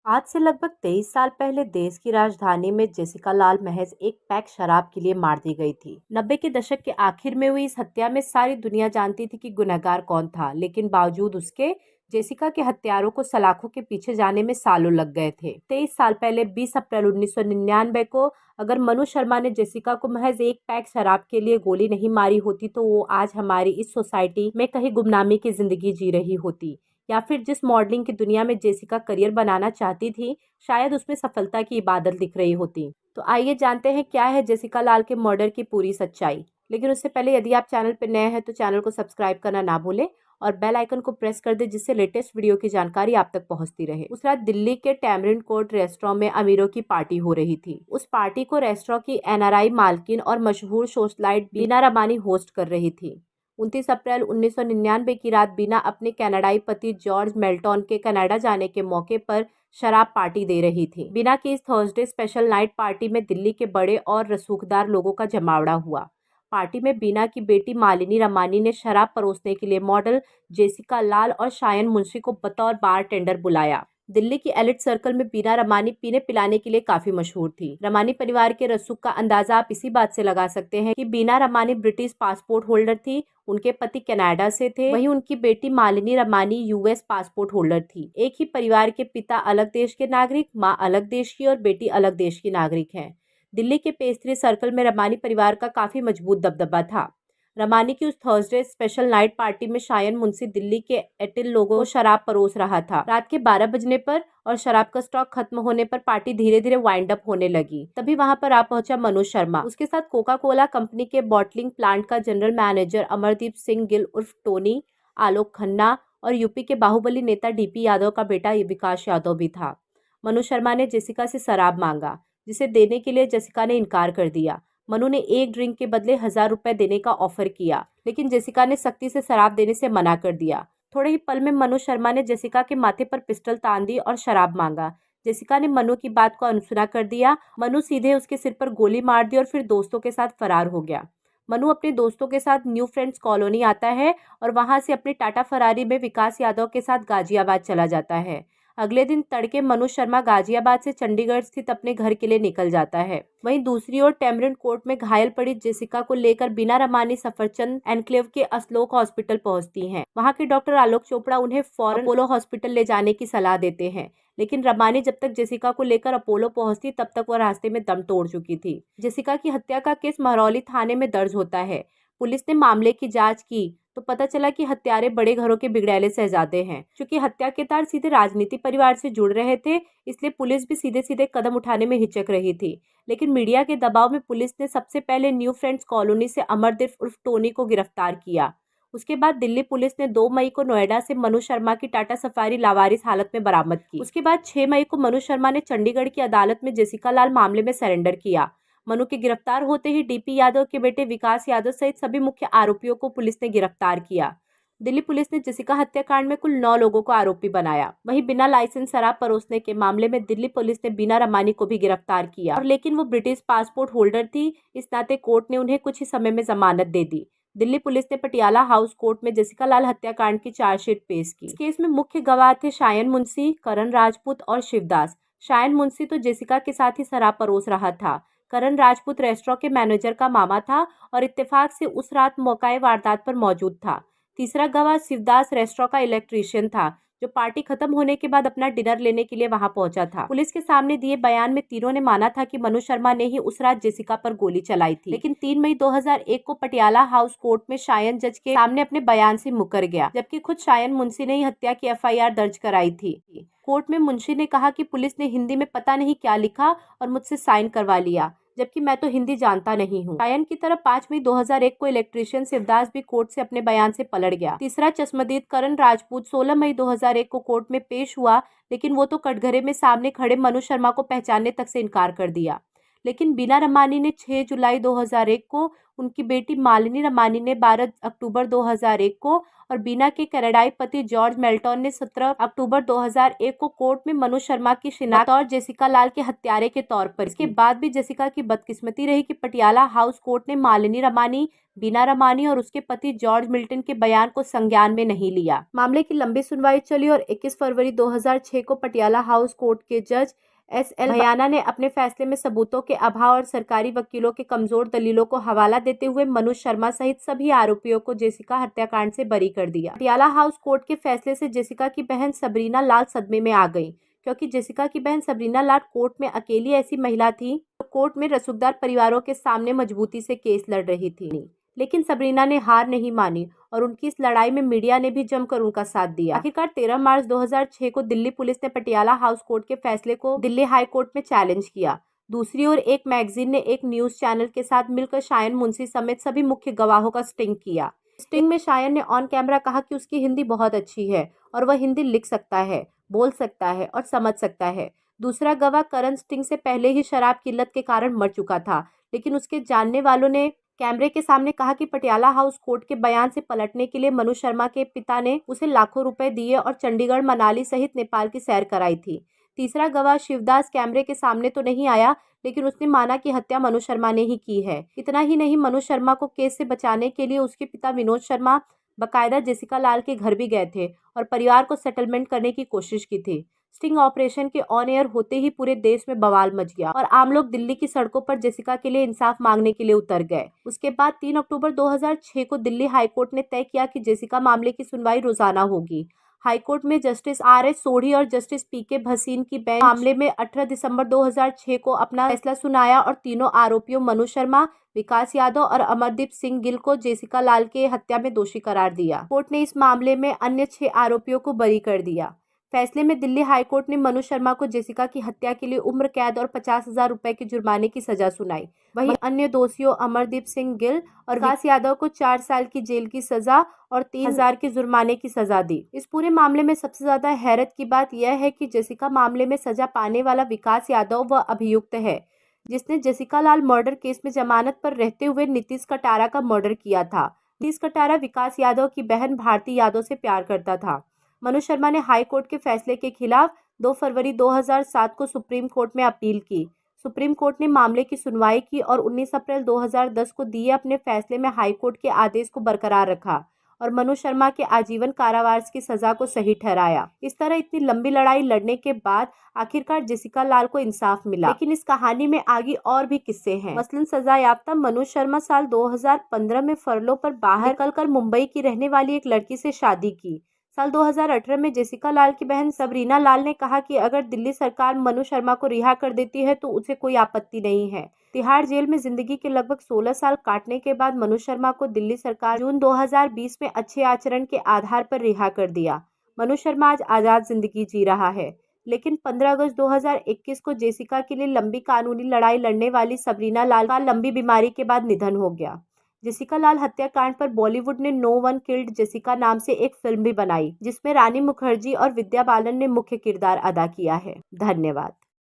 आज से लगभग 23 साल पहले देश की राजधानी में जेसिका लाल महज एक पैक शराब के लिए मार दी गई थी। 90 के दशक के आखिर में हुई इस हत्या में सारी दुनिया जानती थी कि गुनहगार कौन था, लेकिन बावजूद उसके जेसिका के हत्यारों को सलाखों के पीछे जाने में सालों लग गए थे। 23 साल पहले 20 अप्रैल 1999 को अगर मनु शर्मा ने जेसिका को महज एक पैक शराब के लिए गोली नहीं मारी होती तो वो आज हमारी इस सोसाइटी में कहीं गुमनामी की जिंदगी जी रही होती, या फिर जिस मॉडलिंग की दुनिया में जेसिका करियर बनाना चाहती थी, शायद उसमें सफलता की इबादत दिख रही होती। तो आइए जानते हैं क्या है जेसिका लाल के मर्डर की पूरी सच्चाई। लेकिन उससे पहले यदि आप चैनल पर नए हैं तो चैनल को सब्सक्राइब करना ना भूलें और बेल आइकन को प्रेस कर दें, जिससे लेटेस्ट वीडियो की जानकारी आप तक पहुंचती रहे। उस रात दिल्ली के टैमरिंड कोर्ट रेस्टोरेंट में अमीरों की पार्टी हो रही थी। उस पार्टी को रेस्टोरेंट की एनआरआई मालकिन और मशहूर सोशलाइट बीना रमानी होस्ट कर रही थी। 29 अप्रैल 1999 की रात बीना अपने कनाडाई पति जॉर्ज मेल्टन के कनाडा जाने के मौके पर शराब पार्टी दे रही थी। बीना की इस थर्सडे स्पेशल नाइट पार्टी में दिल्ली के बड़े और रसूखदार लोगों का जमावड़ा हुआ। पार्टी में बीना की बेटी मालिनी रमानी ने शराब परोसने के लिए मॉडल जेसिका लाल और शायन मुंशी को बतौर बार टेंडर बुलाया। दिल्ली की एलिट सर्कल में बीना रमानी पीने पिलाने के लिए काफी मशहूर थी। रमानी परिवार के रसूख का अंदाजा आप इसी बात से लगा सकते हैं कि बीना रमानी ब्रिटिश पासपोर्ट होल्डर थी। उनके पति कनाडा से थे, वहीं उनकी बेटी Malini Ramani US passport holder थी। एक ही परिवार के पिता अलग देश के नागरिक, मां अलग देश की और बेटी अलग देश की नागरिक हैं। दिल्ली के पेस्ट्री सर्कल में रमानी परिवार का काफी मजबूत दबदबा था। रमानी की उस थर्सडे स्पेशल नाइट पार्टी में शायन मुंशी दिल्ली के एटिल लोगों को शराब परोस रहा था। रात के 12 बजने पर और शराब का स्टॉक खत्म होने पर पार्टी धीरे धीरे वाइंड अप होने लगी। तभी वहां पर आ पहुंचा मनु शर्मा। उसके साथ कोका कोला कंपनी के बॉटलिंग प्लांट का जनरल मैनेजर अमरदीप सिंह गिल उर्फ टोनी, आलोक खन्ना और यूपी के बाहुबली नेता डीपी यादव का बेटा विकास यादव भी था। मनु शर्मा ने जेसिका से शराब मांगा, जिसे देने के लिए जेसिका ने इनकार कर दिया। मनु ने एक ड्रिंक के बदले 1000 रुपए देने का ऑफर किया, लेकिन जेसिका ने सख्ती से शराब देने से मना कर दिया। थोड़े ही पल में मनु शर्मा ने जेसिका के माथे पर पिस्टल तान दी और शराब मांगा। जेसिका ने मनु की बात को अनसुना कर दिया। मनु सीधे उसके सिर पर गोली मार दी और फिर दोस्तों के साथ फरार हो गया। मनु अपने दोस्तों के साथ न्यू फ्रेंड्स कॉलोनी आता है और वहां से अपनी टाटा फरारी में विकास यादव के साथ गाजियाबाद चला जाता है। अगले दिन तड़के मनु शर्मा गाजियाबाद से चंडीगढ़ स्थित अपने घर के लिए निकल जाता है। वहीं दूसरी ओर टैमरिंड कोर्ट में घायल पड़ी जेसिका को लेकर बीना रमानी सफरचंद एनक्लेव के असलोक हॉस्पिटल पहुंचती हैं। वहां के डॉक्टर आलोक चोपड़ा उन्हें फौरन अपोलो हॉस्पिटल ले जाने की सलाह देते हैं, लेकिन रमानी जब तक जेसिका को लेकर अपोलो पहुंचती तब तक वह रास्ते में दम तोड़ चुकी थी। जेसिका की हत्या का केस महरौली थाने में दर्ज होता है। पुलिस ने मामले की जांच की तो पता चला कि हत्यारे बड़े घरों के बिगड़ैले शहजादे हैं। क्योंकि हत्या के तार सीधे राजनीति परिवार से जुड़ रहे थे, इसलिए पुलिस भी सीधे सीधे कदम उठाने में हिचक रही थी। लेकिन मीडिया के दबाव में पुलिस ने सबसे पहले न्यू फ्रेंड्स कॉलोनी से अमरदीप उर्फ टोनी को गिरफ्तार किया। उसके बाद दिल्ली पुलिस ने 2 मई को नोएडा से मनु शर्मा की टाटा सफारी लावारिस हालत में बरामद की। उसके बाद 6 मई को मनु शर्मा ने चंडीगढ़ की अदालत में जेसिका लाल मामले में सरेंडर किया। मनु के गिरफ्तार होते ही डीपी यादव के बेटे विकास यादव सहित सभी मुख्य आरोपियों को पुलिस ने गिरफ्तार किया। दिल्ली पुलिस ने जेसिका हत्याकांड में कुल 9 लोगों को आरोपी बनाया। वहीं बिना लाइसेंस शराब परोसने के मामले में दिल्ली पुलिस ने बीना रमानी को भी गिरफ्तार किया, और लेकिन वो ब्रिटिश पासपोर्ट होल्डर थी, इस नाते कोर्ट ने उन्हें कुछ ही समय में जमानत दे दी। दिल्ली पुलिस ने पटियाला हाउस कोर्ट में जेसिका लाल हत्याकांड की चार्जशीट पेश की। इस केस में मुख्य गवाह थे शायन मुंशी, करण राजपूत और शिवदास। शायन मुंशी तो जेसिका के साथ ही शराब परोस रहा था। करण राजपूत रेस्टोरेंट के मैनेजर का मामा था और इत्तेफाक से उस रात मौकाए वारदात पर मौजूद था। तीसरा गवाह शिवदास रेस्टोरेंट का इलेक्ट्रीशियन था, जो पार्टी खत्म होने के बाद अपना डिनर लेने के लिए वहां पहुंचा था। पुलिस के सामने दिए बयान में तीनों ने माना था कि मनु शर्मा ने ही उस रात जेसिका पर गोली चलाई थी। लेकिन 3 मई 2001 को पटियाला हाउस कोर्ट में शायन जज के सामने अपने बयान से मुकर गया, जबकि खुद शायन मुंशी ने ही हत्या की एफआईआर दर्ज कराई थी। कोर्ट में मुंशी ने कहा कि पुलिस ने हिंदी में पता नहीं क्या लिखा और मुझसे साइन करवा लिया, जबकि मैं तो हिंदी जानता नहीं हूँ। शायन की तरफ 5 मई 2001 को इलेक्ट्रीशियन शिवदास भी कोर्ट से अपने बयान से पलट गया। तीसरा चश्मदीद करण राजपूत 16 मई 2001 को कोर्ट में पेश हुआ, लेकिन वो तो कटघरे में सामने खड़े मनु शर्मा को पहचानने तक से इनकार कर दिया। लेकिन बीना रमानी ने 6 जुलाई 2001 को, उनकी बेटी मालिनी रमानी ने 12 अक्टूबर 2001 को और बीना के कनाडाई पति जॉर्ज मेल्टन ने 17 अक्टूबर 2001 को कोर्ट में मनु शर्मा की शिनाख्त और जेसिका लाल के हत्यारे के तौर पर। इसके बाद भी जेसिका की बदकिस्मती रही कि पटियाला हाउस कोर्ट ने मालिनी रमानी, बीना रमानी और उसके पति जॉर्ज मिल्टन के बयान को संज्ञान में नहीं लिया। मामले की लंबी सुनवाई चली और 21 फरवरी 2006 को पटियाला हाउस कोर्ट के जज SL भयाना ने अपने फैसले में सबूतों के अभाव और सरकारी वकीलों के कमजोर दलीलों को हवाला देते हुए मनु शर्मा सहित सभी आरोपियों को जेसिका हत्याकांड से बरी कर दिया। पटियाला हाउस कोर्ट के फैसले से जेसिका की बहन सबरीना लाल सदमे में आ गई, क्योंकि जेसिका की बहन सबरीना लाल कोर्ट में अकेली ऐसी महिला थी जो कोर्ट में रसूखदार परिवारों के सामने मजबूती से केस लड़ रही थी। लेकिन सबरीना ने हार नहीं मानी और उनकी इस लड़ाई में मीडिया ने भी जमकर उनका साथ दिया। आखिरकार 13 मार्च 2006 को दिल्ली पुलिस ने पटियाला हाउस कोर्ट के फैसले को दिल्ली हाई कोर्ट में चैलेंज किया। दूसरी ओर एक मैगजीन ने एक न्यूज चैनल के साथ मिलकर शायन मुंशी समेत सभी मुख्य गवाहों का स्टिंग किया। स्टिंग में शायन ने ऑन कैमरा कहा कि उसकी हिंदी बहुत अच्छी है और वह हिंदी लिख सकता है, बोल सकता है और समझ सकता है। दूसरा गवाह करण स्टिंग से पहले ही शराब की लत के कारण मर चुका था, लेकिन उसके जानने वालों ने कैमरे के सामने कहा कि पटियाला हाउस कोर्ट के बयान से पलटने के लिए मनु शर्मा के पिता ने उसे लाखों रुपए दिए और चंडीगढ़, मनाली सहित नेपाल की सैर कराई थी। तीसरा गवाह शिवदास कैमरे के सामने तो नहीं आया, लेकिन उसने माना कि हत्या मनु शर्मा ने ही की है। इतना ही नहीं, मनु शर्मा को केस से बचाने के लिए उसके पिता विनोद शर्मा बकायदा जेसिका लाल के घर भी गए थे और परिवार को सेटलमेंट करने की कोशिश की थी। स्टिंग ऑपरेशन के ऑन एयर होते ही पूरे देश में बवाल मच गया और आम लोग दिल्ली की सड़कों पर जेसिका के लिए इंसाफ मांगने के लिए उतर गए। उसके बाद 3 अक्टूबर 2006 को दिल्ली हाईकोर्ट ने तय किया कि जेसिका मामले की सुनवाई रोजाना होगी। हाईकोर्ट में जस्टिस RS सोढ़ी और जस्टिस PK भसीन की बेंच मामले में 18 दिसंबर 2006 को अपना फैसला सुनाया और तीनों आरोपियों मनु शर्मा, विकास यादव और अमरदीप सिंह गिल को जेसिका लाल के हत्या में दोषी करार दिया। कोर्ट ने इस मामले में अन्य 6 आरोपियों को बरी कर दिया। फैसले में दिल्ली हाईकोर्ट ने मनु शर्मा को जेसिका की हत्या के लिए उम्र कैद और 50,000 रुपए के जुर्माने की सजा सुनाई। वहीं अन्य दोषियों अमरदीप सिंह गिल और विकास यादव को 4 साल की जेल की सजा और 3,000 के जुर्माने की सजा दी। इस पूरे मामले में सबसे ज्यादा हैरत की बात यह है कि जेसिका मामले में सजा पाने वाला विकास यादव वह अभियुक्त है जिसने जेसिका लाल मर्डर केस में जमानत पर रहते हुए नीतीश कटारा का मर्डर किया था। नीतीश कटारा विकास यादव की बहन भारती यादव से प्यार करता था। मनु शर्मा ने हाई कोर्ट के फैसले के खिलाफ 2 फरवरी 2007 को सुप्रीम कोर्ट में अपील की। सुप्रीम कोर्ट ने मामले की सुनवाई की और 19 अप्रैल 2010 को दिए अपने फैसले में हाई कोर्ट के आदेश को बरकरार रखा और मनु शर्मा के आजीवन कारावास की सजा को सही ठहराया। इस तरह इतनी लंबी लड़ाई लड़ने के बाद आखिरकार जेसिका लाल को इंसाफ मिला। लेकिन इस कहानी में आगे और भी किस्से हैं। मसलन सजा याफ्ता मनु शर्मा साल 2015 में फरलो पर बाहर निकलकर मुंबई की रहने वाली एक लड़की से शादी की। साल 2018 में जेसिका लाल की बहन सबरीना लाल ने कहा कि अगर दिल्ली सरकार मनु शर्मा को रिहा कर देती है तो उसे कोई आपत्ति नहीं है। तिहाड़ जेल में जिंदगी के लगभग 16 साल काटने के बाद मनु शर्मा को दिल्ली सरकार जून 2020 में अच्छे आचरण के आधार पर रिहा कर दिया। मनु शर्मा आज आजाद जिंदगी जी रहा है, लेकिन 15 अगस्त 2021 को जेसिका के लिए लंबी कानूनी लड़ाई लड़ने वाली सबरीना लाल का लंबी बीमारी के बाद निधन हो गया। जेसिका लाल हत्याकांड पर बॉलीवुड ने नो वन किल्ड जेसिका नाम से एक फिल्म भी बनाई, जिसमें रानी मुखर्जी और विद्या बालन ने मुख्य किरदार अदा किया है। धन्यवाद।